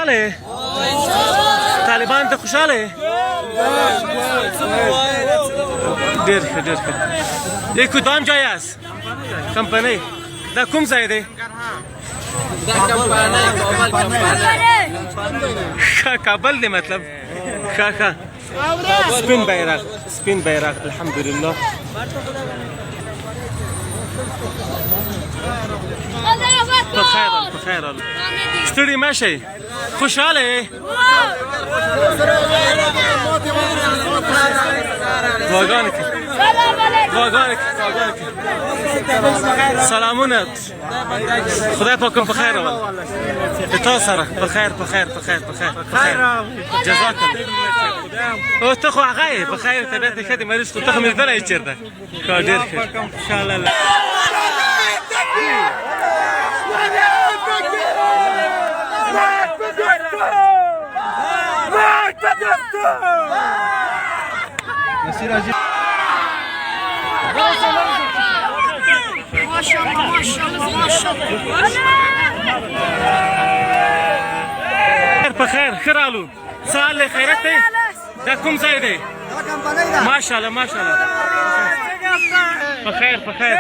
خوشحاله؟ طالبان ته خوشحاله؟ ډېر ښه ډېر ښه. د کدام ځای یاست؟ کمپنۍ. دا کوم ځای دی؟ کابل دی مطلب. ښه ښه. سپین بیرغ سپین بیرغ الحمدلله. په خیر په خیر. ستړي مه شئ. خوشحاله یې؟ دعاګانې کوي دعاګانې کوي. سلامونه. خدای پاک په خیر اول. د تا سره په خیر په خیر په خیر په خیر په خیر. جزاک الله. او ته خو هغه یې په خیر طبیعت ښه دی. مریض خو ته خو مې لیدلی یې چېرته. ښه ډېر ښه. په خیر ښه رالو. سهار له خیرت دی. دا کوم ځای دی؟ ماشاءالله ماشاءالله. په خیر په خیر.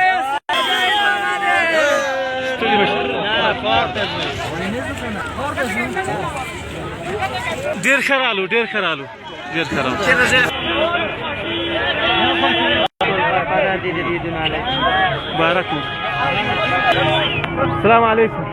ډېر ښه رالو ډېر ښه رالو ډېر ښه رالو. بارک مو. السلام علیکم.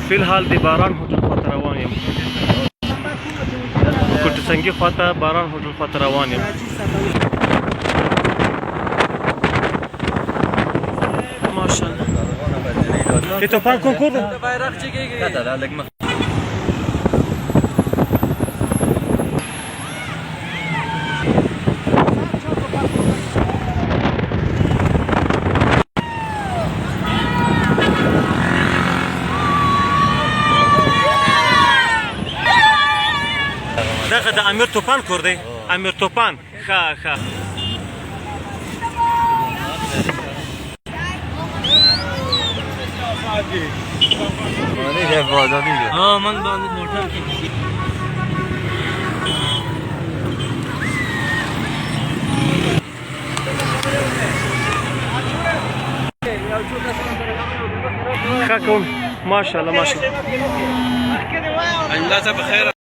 فی الحال د باران هوټل خواته روان یم. کوټه سنګي خواته باران هوټل خواته روان یم. ماشاءالله. د توپان کنکور دی. بیرغ چګیږي. دغه د امیر توپان کور دی. امیر توپان. ښه ښه. ښه کوم. ماشاءالله ماشاءالله. الله ته بخیر.